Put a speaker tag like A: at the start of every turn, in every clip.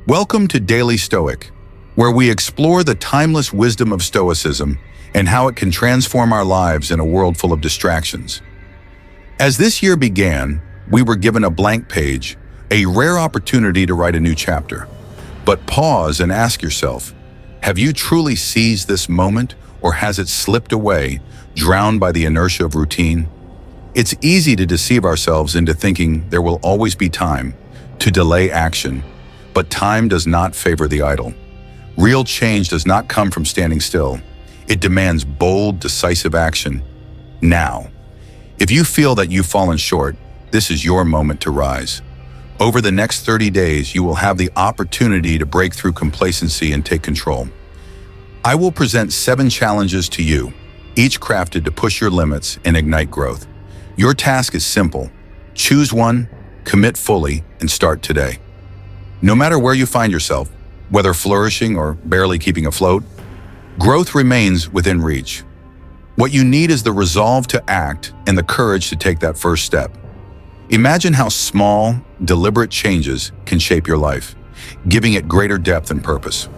A: Welcome to Daily Stoic, where we explore the timeless wisdom of Stoicism and how it can transform our lives in a world full of distractions. As this year began, we were given a blank page, a rare opportunity to write a new chapter. But pause and ask yourself, have you truly seized this moment, or has it slipped away, drowned by the inertia of routine? It's easy to deceive ourselves into thinking there will always be time, to delay action, but time does not favor the idle. Real change does not come from standing still. It demands bold, decisive action, now. If you feel that you've fallen short, this is your moment to rise. Over the next 30 days, you will have the opportunity to break through complacency and take control. I will present 7 challenges to you, each crafted to push your limits and ignite growth. Your task is simple. Choose one, commit fully, and start today. No matter where you find yourself, whether flourishing or barely keeping afloat, growth remains within reach. What you need is the resolve to act and the courage to take that first step. Imagine how small, deliberate changes can shape your life, giving it greater depth and purpose.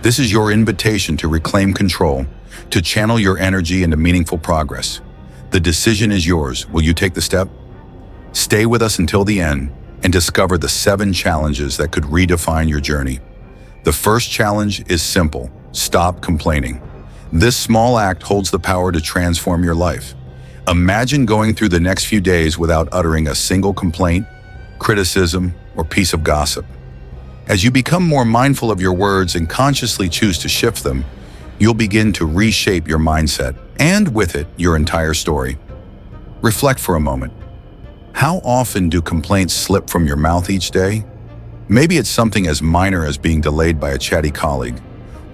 A: This is your invitation to reclaim control, to channel your energy into meaningful progress. The decision is yours. Will you take the step? Stay with us until the end and discover the 7 challenges that could redefine your journey. The first challenge is simple: stop complaining. This small act holds the power to transform your life. Imagine going through the next few days without uttering a single complaint, criticism, or piece of gossip. As you become more mindful of your words and consciously choose to shift them, you'll begin to reshape your mindset, and with it, your entire story. Reflect for a moment. How often do complaints slip from your mouth each day? Maybe it's something as minor as being delayed by a chatty colleague,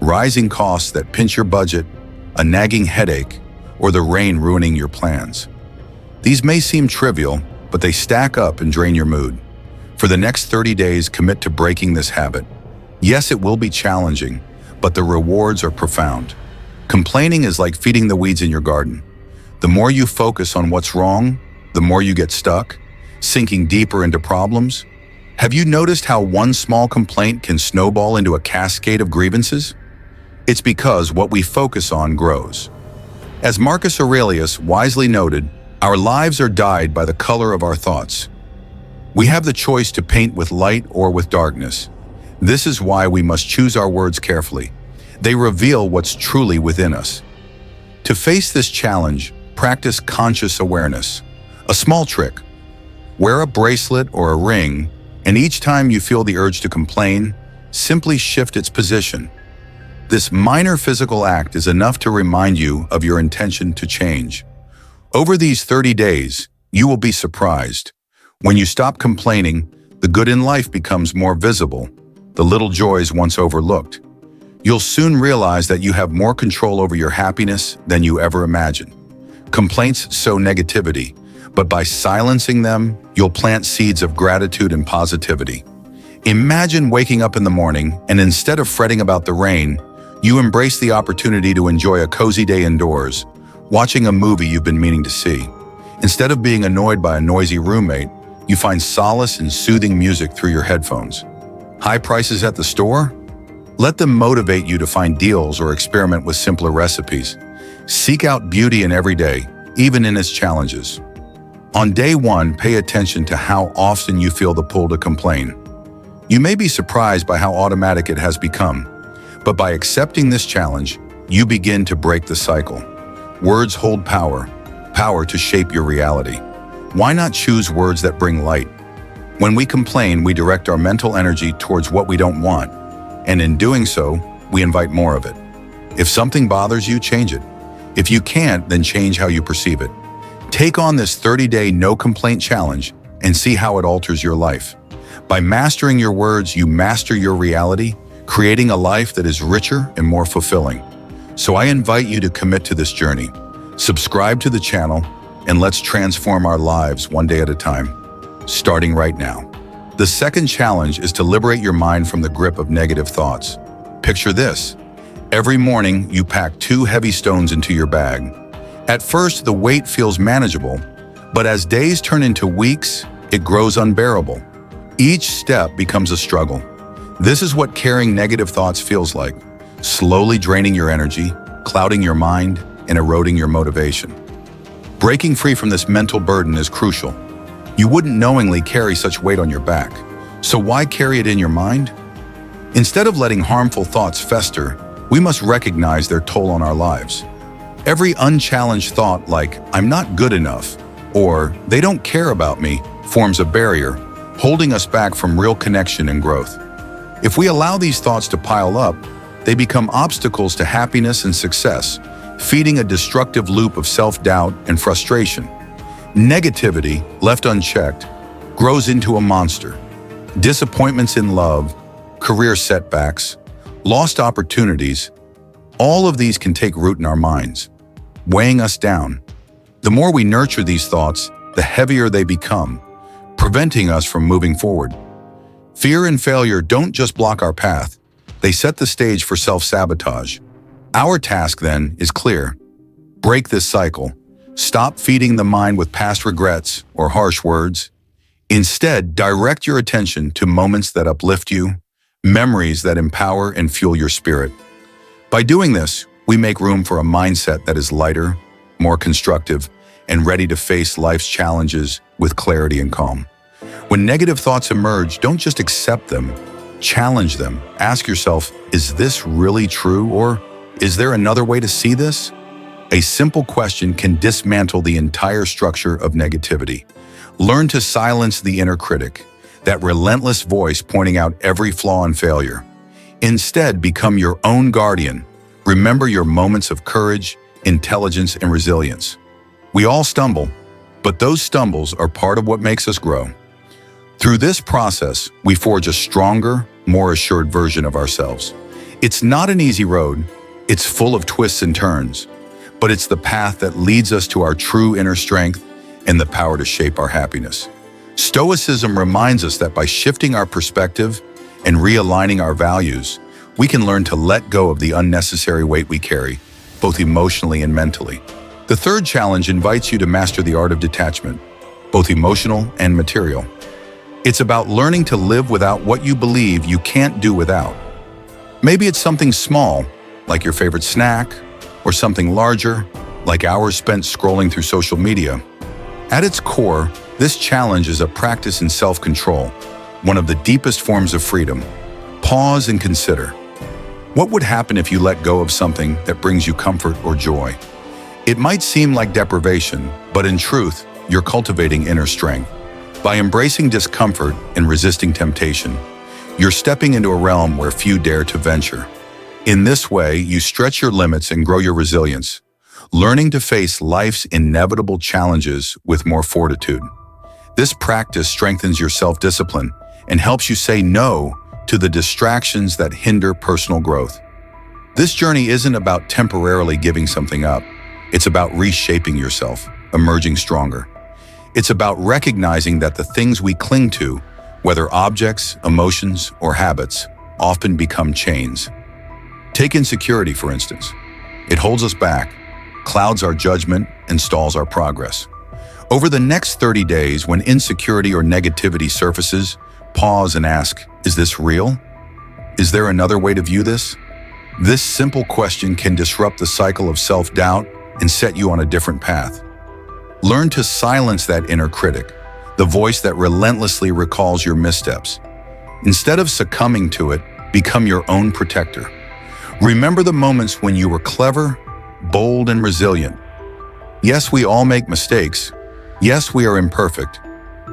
A: rising costs that pinch your budget, a nagging headache, or the rain ruining your plans. These may seem trivial, but they stack up and drain your mood. For the next 30 days, commit to breaking this habit. Yes, it will be challenging, but the rewards are profound. Complaining is like feeding the weeds in your garden. The more you focus on what's wrong, the more you get stuck, sinking deeper into problems. Have you noticed how one small complaint can snowball into a cascade of grievances? It's because what we focus on grows. As Marcus Aurelius wisely noted, our lives are dyed by the color of our thoughts. We have the choice to paint with light or with darkness. This is why we must choose our words carefully. They reveal what's truly within us. To face this challenge, practice conscious awareness. A small trick: wear a bracelet or a ring, and each time you feel the urge to complain, simply shift its position. This minor physical act is enough to remind you of your intention to change. Over these 30 days, you will be surprised. When you stop complaining, the good in life becomes more visible, the little joys once overlooked. You'll soon realize that you have more control over your happiness than you ever imagined. Complaints sow negativity, but by silencing them, you'll plant seeds of gratitude and positivity. Imagine waking up in the morning and instead of fretting about the rain, you embrace the opportunity to enjoy a cozy day indoors, watching a movie you've been meaning to see. Instead of being annoyed by a noisy roommate, you find solace in soothing music through your headphones. High prices at the store? Let them motivate you to find deals or experiment with simpler recipes. Seek out beauty in every day, even in its challenges. On day 1, pay attention to how often you feel the pull to complain. You may be surprised by how automatic it has become, but by accepting this challenge, you begin to break the cycle. Words hold power, power to shape your reality. Why not choose words that bring light? When we complain, we direct our mental energy towards what we don't want, and in doing so, we invite more of it. If something bothers you, change it. If you can't, then change how you perceive it. Take on this 30-day no-complaint challenge and see how it alters your life. By mastering your words, you master your reality, creating a life that is richer and more fulfilling. So I invite you to commit to this journey. Subscribe to the channel, and let's transform our lives one day at a time, starting right now. The second challenge is to liberate your mind from the grip of negative thoughts. Picture this. Every morning, you pack 2 heavy stones into your bag. At first, the weight feels manageable, but as days turn into weeks, it grows unbearable. Each step becomes a struggle. This is what carrying negative thoughts feels like, slowly draining your energy, clouding your mind, and eroding your motivation. Breaking free from this mental burden is crucial. You wouldn't knowingly carry such weight on your back, so why carry it in your mind? Instead of letting harmful thoughts fester, we must recognize their toll on our lives. Every unchallenged thought like, "I'm not good enough," or "they don't care about me," forms a barrier, holding us back from real connection and growth. If we allow these thoughts to pile up, they become obstacles to happiness and success, feeding a destructive loop of self-doubt and frustration. Negativity, left unchecked, grows into a monster. Disappointments in love, career setbacks, lost opportunities, all of these can take root in our minds, weighing us down. The more we nurture these thoughts, the heavier they become, preventing us from moving forward. Fear and failure don't just block our path, they set the stage for self-sabotage. Our task then is clear. Break this cycle. Stop feeding the mind with past regrets or harsh words. Instead, direct your attention to moments that uplift you, memories that empower and fuel your spirit. By doing this, we make room for a mindset that is lighter, more constructive, and ready to face life's challenges with clarity and calm. When negative thoughts emerge, don't just accept them, challenge them. Ask yourself, is this really true, or is there another way to see this? A simple question can dismantle the entire structure of negativity. Learn to silence the inner critic, that relentless voice pointing out every flaw and failure. Instead, become your own guardian. Remember your moments of courage, intelligence, and resilience. We all stumble, but those stumbles are part of what makes us grow. Through this process, we forge a stronger, more assured version of ourselves. It's not an easy road, it's full of twists and turns, but it's the path that leads us to our true inner strength and the power to shape our happiness. Stoicism reminds us that by shifting our perspective and realigning our values, we can learn to let go of the unnecessary weight we carry, both emotionally and mentally. The third challenge invites you to master the art of detachment, both emotional and material. It's about learning to live without what you believe you can't do without. Maybe it's something small, like your favorite snack, or something larger, like hours spent scrolling through social media. At its core, this challenge is a practice in self-control, one of the deepest forms of freedom. Pause and consider. What would happen if you let go of something that brings you comfort or joy? It might seem like deprivation, but in truth, you're cultivating inner strength. By embracing discomfort and resisting temptation, you're stepping into a realm where few dare to venture. In this way, you stretch your limits and grow your resilience, learning to face life's inevitable challenges with more fortitude. This practice strengthens your self-discipline and helps you say no to the distractions that hinder personal growth. This journey isn't about temporarily giving something up. It's about reshaping yourself, emerging stronger. It's about recognizing that the things we cling to, whether objects, emotions, or habits, often become chains. Take insecurity, for instance. It holds us back, clouds our judgment, and stalls our progress. Over the next 30 days, when insecurity or negativity surfaces, pause and ask, is this real? Is there another way to view this? This simple question can disrupt the cycle of self-doubt and set you on a different path. Learn to silence that inner critic, the voice that relentlessly recalls your missteps. Instead of succumbing to it, become your own protector. Remember the moments when you were clever, bold, and resilient. Yes, we all make mistakes. Yes, we are imperfect,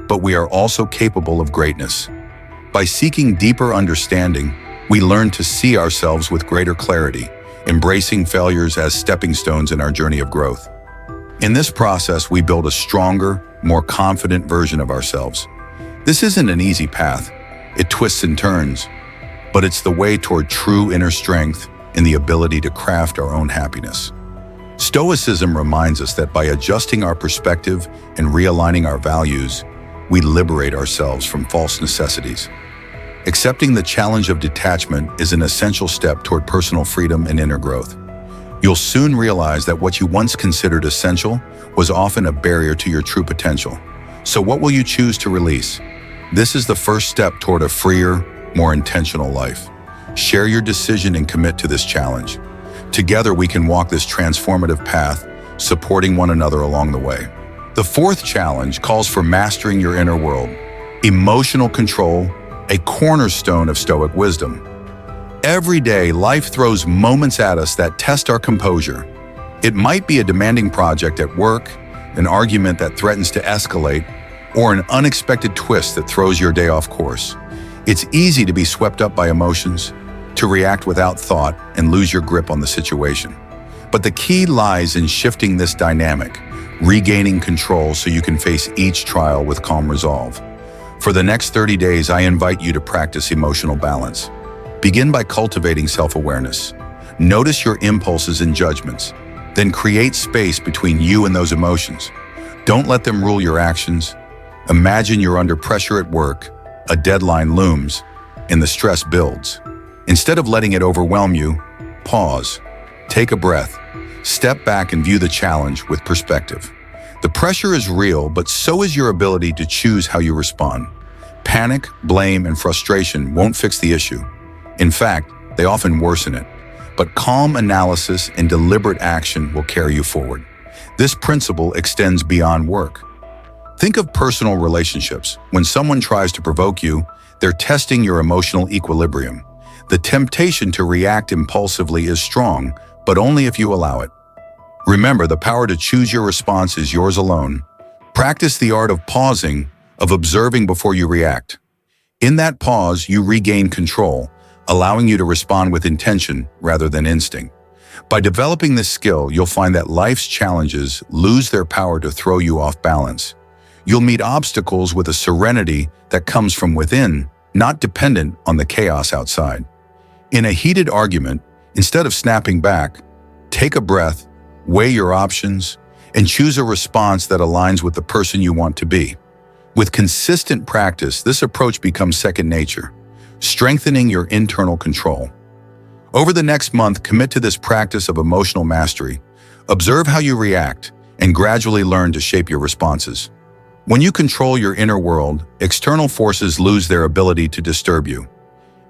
A: but we are also capable of greatness. By seeking deeper understanding, we learn to see ourselves with greater clarity, embracing failures as stepping stones in our journey of growth. In this process, we build a stronger, more confident version of ourselves. This isn't an easy path. It twists and turns, but it's the way toward true inner strength and the ability to craft our own happiness. Stoicism reminds us that by adjusting our perspective and realigning our values, we liberate ourselves from false necessities. Accepting the challenge of detachment is an essential step toward personal freedom and inner growth. You'll soon realize that what you once considered essential was often a barrier to your true potential. So what will you choose to release? This is the first step toward a freer, more intentional life. Share your decision and commit to this challenge. Together, we can walk this transformative path, supporting one another along the way. The fourth challenge calls for mastering your inner world. Emotional control, a cornerstone of Stoic wisdom. Every day, life throws moments at us that test our composure. It might be a demanding project at work, an argument that threatens to escalate, or an unexpected twist that throws your day off course. It's easy to be swept up by emotions, to react without thought and lose your grip on the situation. But the key lies in shifting this dynamic, regaining control so you can face each trial with calm resolve. For the next 30 days, I invite you to practice emotional balance. Begin by cultivating self-awareness. Notice your impulses and judgments, then create space between you and those emotions. Don't let them rule your actions. Imagine you're under pressure at work, a deadline looms, and the stress builds. Instead of letting it overwhelm you, pause, take a breath, step back and view the challenge with perspective. The pressure is real, but so is your ability to choose how you respond. Panic, blame, and frustration won't fix the issue. In fact, they often worsen it. But calm analysis and deliberate action will carry you forward. This principle extends beyond work. Think of personal relationships. When someone tries to provoke you, they're testing your emotional equilibrium. The temptation to react impulsively is strong, but only if you allow it. Remember, the power to choose your response is yours alone. Practice the art of pausing, of observing before you react. In that pause, you regain control, allowing you to respond with intention rather than instinct. By developing this skill, you'll find that life's challenges lose their power to throw you off balance. You'll meet obstacles with a serenity that comes from within, not dependent on the chaos outside. In a heated argument, instead of snapping back, take a breath, weigh your options, and choose a response that aligns with the person you want to be. With consistent practice, this approach becomes second nature, strengthening your internal control. Over the next month, commit to this practice of emotional mastery. Observe how you react and gradually learn to shape your responses. When you control your inner world, external forces lose their ability to disturb you.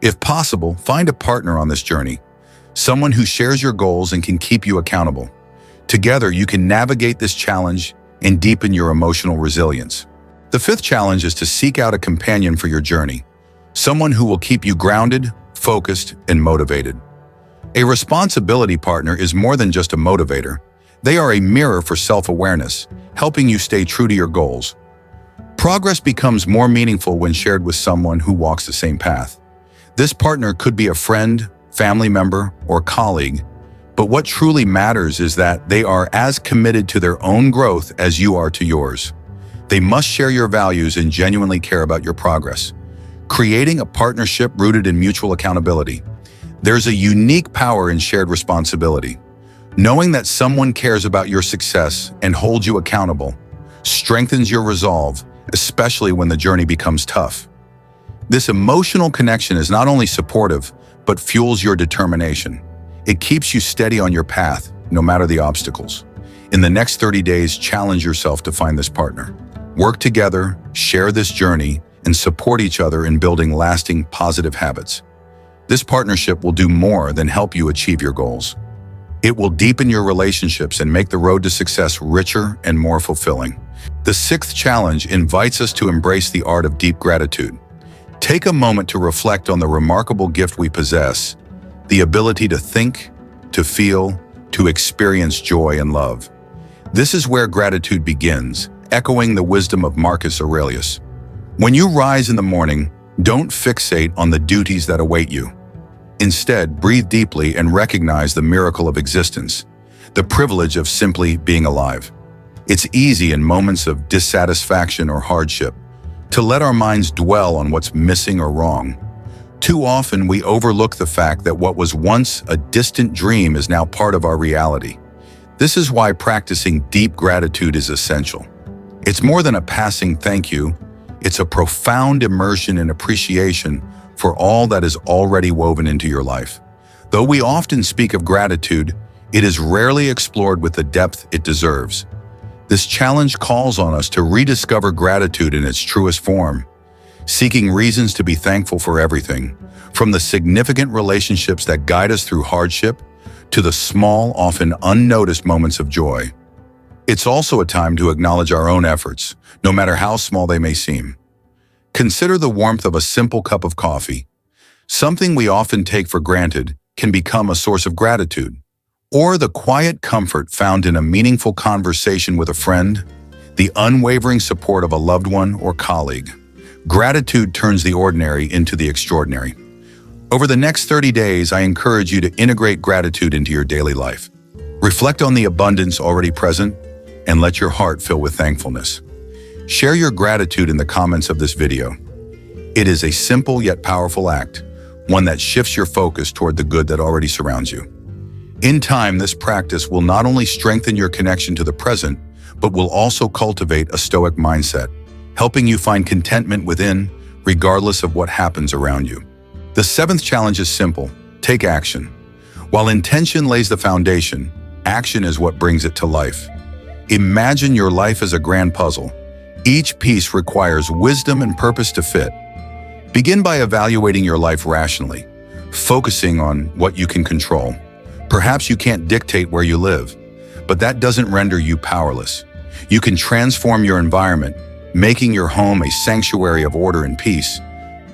A: If possible, find a partner on this journey, someone who shares your goals and can keep you accountable. Together, you can navigate this challenge and deepen your emotional resilience. The fifth challenge is to seek out a companion for your journey, someone who will keep you grounded, focused, and motivated. A responsibility partner is more than just a motivator. They are a mirror for self-awareness, helping you stay true to your goals. Progress becomes more meaningful when shared with someone who walks the same path. This partner could be a friend, family member, or colleague, but what truly matters is that they are as committed to their own growth as you are to yours. They must share your values and genuinely care about your progress, creating a partnership rooted in mutual accountability. There's a unique power in shared responsibility. Knowing that someone cares about your success and holds you accountable strengthens your resolve, especially when the journey becomes tough. This emotional connection is not only supportive, but fuels your determination. It keeps you steady on your path, no matter the obstacles. In the next 30 days, challenge yourself to find this partner. Work together, share this journey, and support each other in building lasting, positive habits. This partnership will do more than help you achieve your goals. It will deepen your relationships and make the road to success richer and more fulfilling. The sixth challenge invites us to embrace the art of deep gratitude. Take a moment to reflect on the remarkable gift we possess, the ability to think, to feel, to experience joy and love. This is where gratitude begins, echoing the wisdom of Marcus Aurelius. When you rise in the morning, don't fixate on the duties that await you. Instead, breathe deeply and recognize the miracle of existence, the privilege of simply being alive. It's easy in moments of dissatisfaction or hardship to let our minds dwell on what's missing or wrong. Too often, we overlook the fact that what was once a distant dream is now part of our reality. This is why practicing deep gratitude is essential. It's more than a passing thank you. It's a profound immersion and appreciation for all that is already woven into your life. Though we often speak of gratitude, it is rarely explored with the depth it deserves. This challenge calls on us to rediscover gratitude in its truest form. seeking reasons to be thankful for everything, from the significant relationships that guide us through hardship to the small, often unnoticed moments of joy. It's also a time to acknowledge our own efforts, no matter how small they may seem. Consider the warmth of a simple cup of coffee. Something we often take for granted can become a source of gratitude. Or the quiet comfort found in a meaningful conversation with a friend, the unwavering support of a loved one or colleague. Gratitude turns the ordinary into the extraordinary. Over the next 30 days, I encourage you to integrate gratitude into your daily life. Reflect on the abundance already present and let your heart fill with thankfulness. Share your gratitude in the comments of this video. It is a simple yet powerful act, one that shifts your focus toward the good that already surrounds you. In time, this practice will not only strengthen your connection to the present, but will also cultivate a Stoic mindset, helping you find contentment within, regardless of what happens around you. The seventh challenge is simple: take action. While intention lays the foundation, action is what brings it to life. Imagine your life as a grand puzzle. Each piece requires wisdom and purpose to fit. Begin by evaluating your life rationally, focusing on what you can control. Perhaps you can't dictate where you live, but that doesn't render you powerless. You can transform your environment, making your home a sanctuary of order and peace,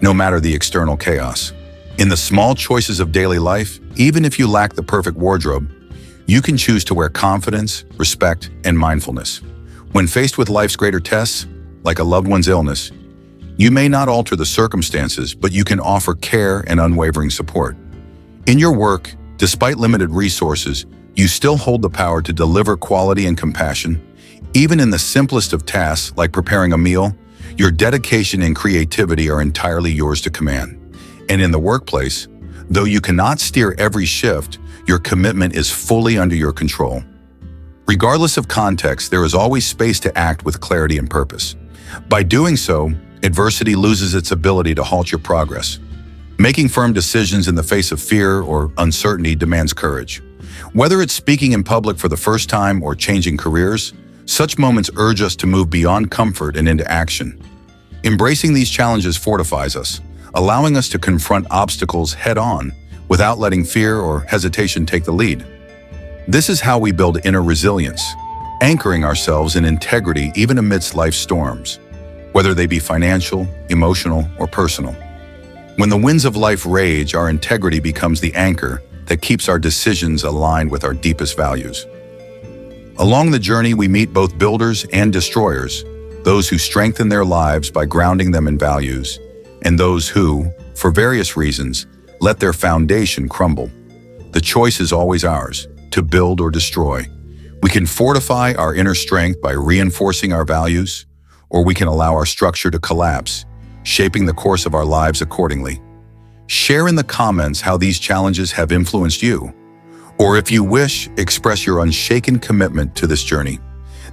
A: no matter the external chaos. In the small choices of daily life, even if you lack the perfect wardrobe, you can choose to wear confidence, respect, and mindfulness. When faced with life's greater tests, like a loved one's illness, you may not alter the circumstances, but you can offer care and unwavering support. In your work, despite limited resources, you still hold the power to deliver quality and compassion. Even in the simplest of tasks, like preparing a meal, your dedication and creativity are entirely yours to command. And in the workplace, though you cannot steer every shift, your commitment is fully under your control. Regardless of context, there is always space to act with clarity and purpose. By doing so, adversity loses its ability to halt your progress. Making firm decisions in the face of fear or uncertainty demands courage. Whether it's speaking in public for the first time or changing careers, such moments urge us to move beyond comfort and into action. Embracing these challenges fortifies us, allowing us to confront obstacles head-on without letting fear or hesitation take the lead. This is how we build inner resilience, anchoring ourselves in integrity even amidst life's storms, whether they be financial, emotional, or personal. When the winds of life rage, our integrity becomes the anchor that keeps our decisions aligned with our deepest values. Along the journey, we meet both builders and destroyers, those who strengthen their lives by grounding them in values, and those who, for various reasons, let their foundation crumble. The choice is always ours, to build or destroy. We can fortify our inner strength by reinforcing our values, or we can allow our structure to collapse, shaping the course of our lives accordingly. Share in the comments how these challenges have influenced you. Or if you wish, express your unshaken commitment to this journey.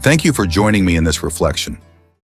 A: Thank you for joining me in this reflection.